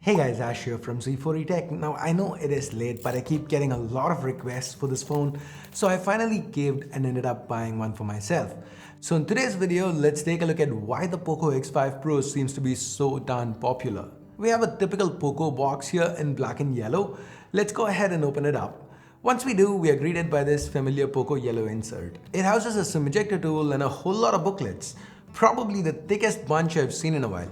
Hey guys, Ash here from Z4E Tech. Now I know it is late, but I keep getting a lot of requests for this phone, so I finally caved and ended up buying one for myself. So in today's video, let's take a look at why the POCO X5 Pro seems to be so darn popular. We have a typical POCO box here in black and yellow. Let's go ahead and open it up. Once we do, we are greeted by this familiar POCO yellow insert. It houses a SIM ejector tool and a whole lot of booklets, probably the thickest bunch I've seen in a while.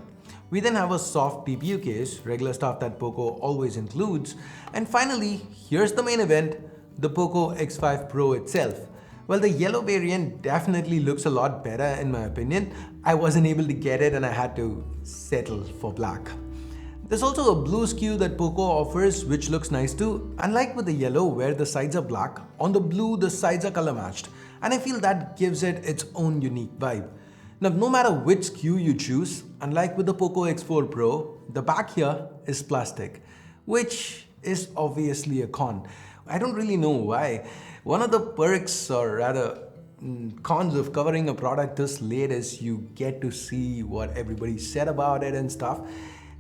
We then have a soft TPU case, regular stuff that POCO always includes. And finally, here's the main event, the POCO X5 Pro itself. Well, the yellow variant definitely looks a lot better in my opinion. I wasn't able to get it and I had to settle for black. There's also a blue SKU that POCO offers, which looks nice too. Unlike with the yellow where the sides are black, on the blue the sides are color matched. And I feel that gives it its own unique vibe. Now, no matter which SKU you choose, unlike with the POCO X4 Pro, the back here is plastic, which is obviously a con. I don't really know why. One of the perks, or rather cons of covering a product this late is you get to see what everybody said about it and stuff.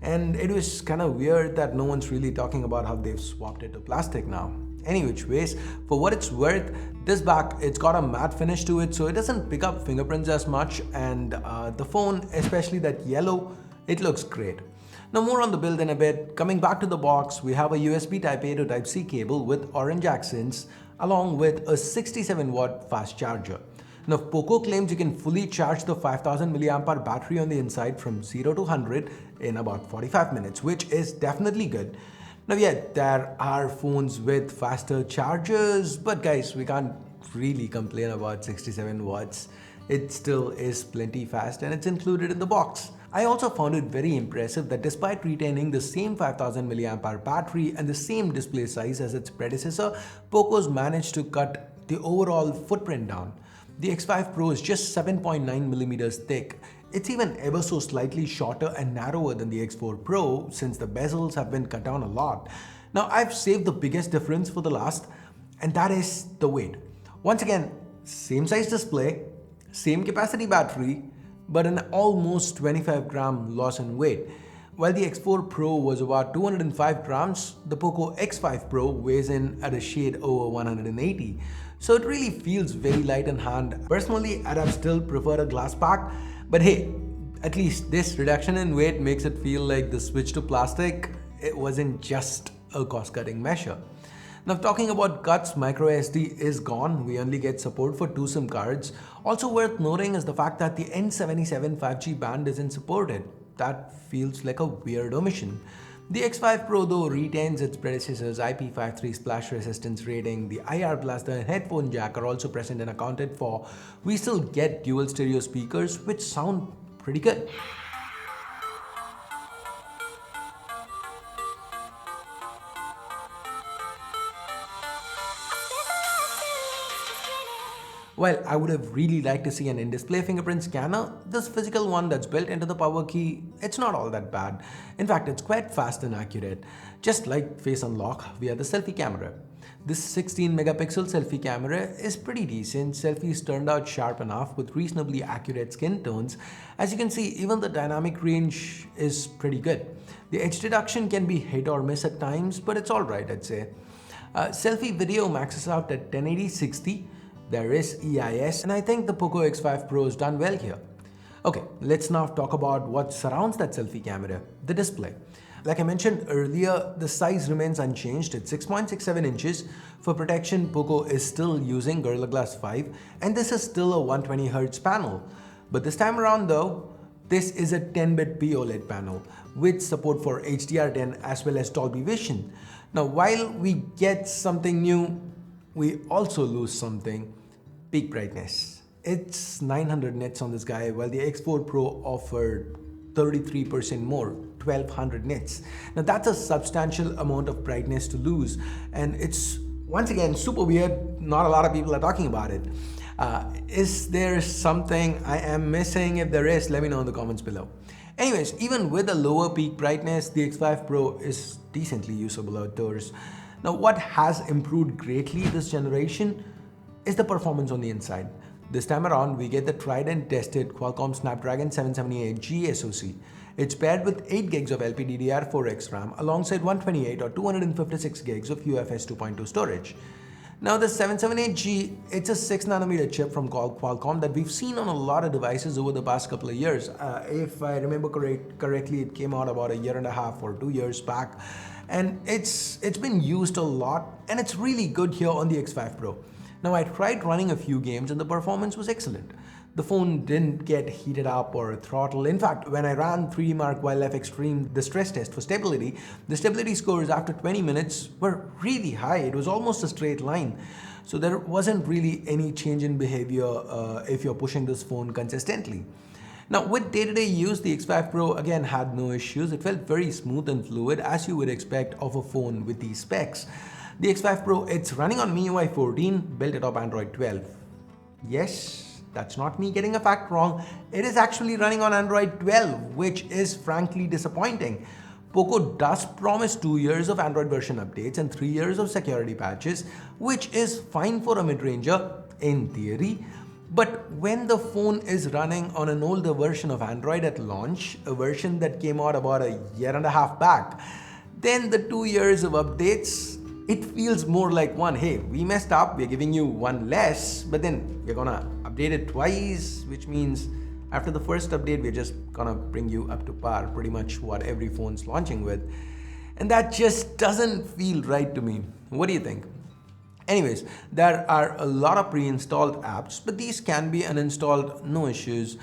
And it was kind of weird that no one's really talking about how they've swapped it to plastic now. Any which ways, for what it's worth, this back, it's got a matte finish to it, so it doesn't pick up fingerprints as much, and the phone, especially that yellow, it looks great. Now more on the build in a bit. Coming back to the box, we have a USB Type-A to Type-C cable with orange accents, along with a 67-watt fast charger. Now POCO claims you can fully charge the 5000 mAh battery on the inside from 0 to 100 in about 45 minutes, which is definitely good. Now yeah, there are phones with faster chargers, but guys, we can't really complain about 67 watts. It still is plenty fast and it's included in the box. I also found it very impressive that despite retaining the same 5000 mAh battery and the same display size as its predecessor, POCO's managed to cut the overall footprint down. The X5 Pro is just 7.9mm thick. It's even ever so slightly shorter and narrower than the X4 Pro since the bezels have been cut down a lot. Now I've saved the biggest difference for the last, and that is the weight. Once again, same size display, same capacity battery, but an almost 25 gram loss in weight. While the X4 Pro was about 205 grams, the POCO X5 Pro weighs in at a shade over 180. So it really feels very light in hand. Personally, I'd have still preferred a glass pack, but hey, at least this reduction in weight makes it feel like the switch to plastic, it wasn't just a cost-cutting measure. Now talking about cuts, microSD is gone. We only get support for 2 SIM cards. Also worth noting is the fact that the N77 5G band isn't supported. That feels like a weird omission. The X5 Pro though retains its predecessor's IP53 splash resistance rating. The IR blaster and headphone jack are also present and accounted for. We still get dual stereo speakers which sound pretty good. While I would have really liked to see an in-display fingerprint scanner, this physical one that's built into the power key, it's not all that bad. In fact, it's quite fast and accurate. Just like face unlock via the selfie camera. This 16 megapixel selfie camera is pretty decent. Selfies turned out sharp enough with reasonably accurate skin tones. As you can see, even the dynamic range is pretty good. The edge detection can be hit or miss at times, but it's alright, I'd say. Selfie video maxes out at 1080-60. There is EIS, and I think the POCO X5 Pro has done well here. Okay, let's now talk about what surrounds that selfie camera, the display. Like I mentioned earlier, the size remains unchanged at 6.67 inches. For protection, POCO is still using Gorilla Glass 5, and this is still a 120Hz panel. But this time around though, this is a 10-bit POLED panel with support for HDR10 as well as Dolby Vision. Now, while we get something new, we also lose something: peak brightness. It's 900 nits on this guy, while the X4 Pro offered 33% more, 1200 nits. Now that's a substantial amount of brightness to lose, and it's once again super weird. Not a lot of people are talking about it. Is there something I am missing? If there is, let me know in the comments below. Anyways, even with a lower peak brightness, the X5 Pro is decently usable outdoors. Now what has improved greatly this generation is the performance on the inside. This time around, we get the tried and tested Qualcomm Snapdragon 778G SoC. It's paired with 8 gigs of LPDDR4X RAM alongside 128 or 256 gigs of UFS 2.2 storage. Now the 778G, it's a 6nm chip from Qualcomm that we've seen on a lot of devices over the past couple of years. If I remember correctly, it came out about a year and a half or 2 years back, and it's been used a lot, and it's really good here on the X5 Pro. Now I tried running a few games and the performance was excellent. The phone didn't get heated up or throttled. In fact, when I ran 3D Mark Wildlife Extreme, the stress test for stability, the stability scores after 20 minutes were really high. It was almost a straight line. So there wasn't really any change in behavior if you're pushing this phone consistently. Now with day-to-day use, the X5 Pro again had no issues. It felt very smooth and fluid as you would expect of a phone with these specs. The X5 Pro, it's running on MIUI 14, built atop Android 12. Yes. That's not me getting a fact wrong. It is actually running on Android 12, which is frankly disappointing. POCO does promise 2 years of Android version updates and 3 years of security patches, which is fine for a mid-ranger in theory. But when the phone is running on an older version of Android at launch, a version that came out about a year and a half back, then the 2 years of updates, it feels more like one, hey, we messed up, we're giving you one less, but then we're gonna update it twice, which means after the first update, we're just gonna bring you up to par, pretty much what every phone's launching with. And that just doesn't feel right to me. What do you think? Anyways, there are a lot of pre-installed apps, but these can be uninstalled, no issues.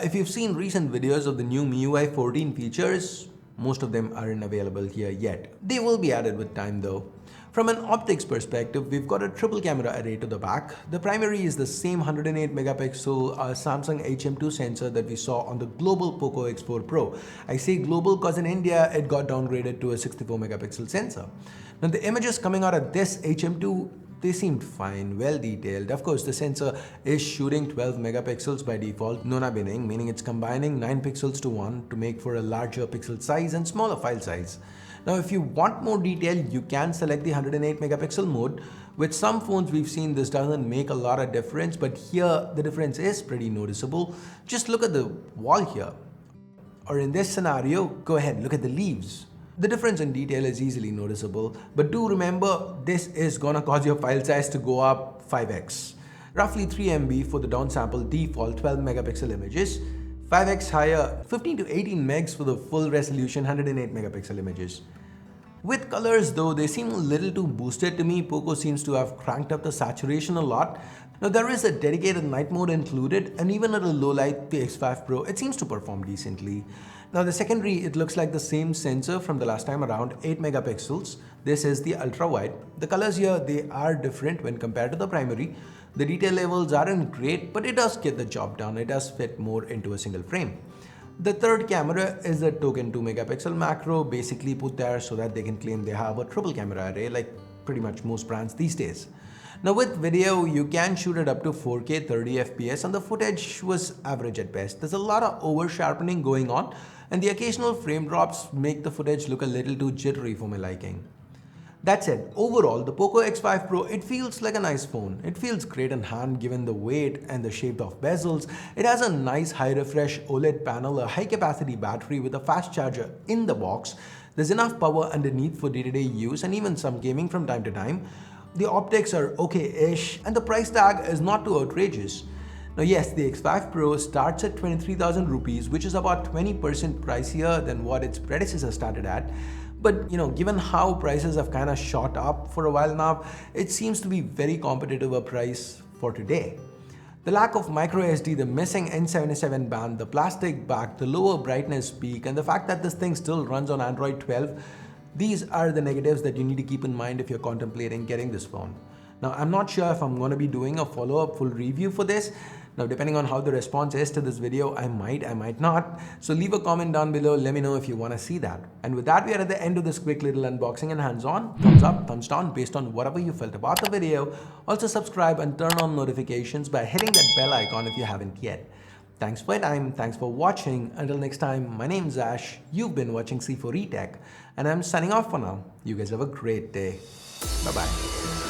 If you've seen recent videos of the new MIUI 14 features, most of them aren't available here yet. They will be added with time though. From an optics perspective, we've got a triple camera array to the back. The primary is the same 108 megapixel Samsung HM2 sensor that we saw on the global POCO X4 Pro. I say global because in India, it got downgraded to a 64 megapixel sensor. Now the images coming out of this HM2, they seemed fine, well detailed. Of course, the sensor is shooting 12 megapixels by default, nona binning, meaning it's combining 9 pixels to 1 to make for a larger pixel size and smaller file size. Now, if you want more detail, you can select the 108 megapixel mode. With some phones we've seen, this doesn't make a lot of difference, but here the difference is pretty noticeable. Just look at the wall here. Or in this scenario, go ahead, look at the leaves. The difference in detail is easily noticeable, but do remember this is gonna cause your file size to go up 5x. Roughly 3 MB for the downsample default 12 megapixel images, 5x higher 15 to 18 megs for the full resolution 108 megapixel images. With colors though, they seem a little too boosted to me. POCO seems to have cranked up the saturation a lot. Now there is a dedicated night mode included, and even at a low light, the X5 Pro, it seems to perform decently. Now the secondary, it looks like the same sensor from the last time around, 8 megapixels. This is the ultra wide. The colors here, they are different when compared to the primary. The detail levels aren't great, but it does get the job done. It does fit more into a single frame. The third camera is a token 2 megapixel macro, basically put there so that they can claim they have a triple camera array like pretty much most brands these days. Now with video, you can shoot it up to 4K 30 FPS and the footage was average at best. There's a lot of over sharpening going on and the occasional frame drops make the footage look a little too jittery for my liking. That said, overall, the POCO X5 Pro, it feels like a nice phone. It feels great in hand given the weight and the shape of bezels. It has a nice high refresh OLED panel, a high capacity battery with a fast charger in the box. There's enough power underneath for day-to-day use and even some gaming from time to time. The optics are okay-ish and the price tag is not too outrageous. Now yes, the X5 Pro starts at 23,000 rupees, which is about 20% pricier than what its predecessor started at. But given how prices have kind of shot up for a while now, it seems to be very competitive a price for today. The lack of micro SD, the missing N77 band, the plastic back, the lower brightness peak, and the fact that this thing still runs on Android 12, these are the negatives that you need to keep in mind if you're contemplating getting this phone. Now, I'm not sure if I'm going to be doing a follow-up full review for this. Now, depending on how the response is to this video, I might not. So leave a comment down below. Let me know if you want to see that. And with that, we are at the end of this quick little unboxing and hands-on. Thumbs up, thumbs down, based on whatever you felt about the video. Also subscribe and turn on notifications by hitting that bell icon if you haven't yet. Thanks for your time. Thanks for watching. Until next time, my name's Ash. You've been watching C4E Tech, and I'm signing off for now. You guys have a great day. Bye-bye.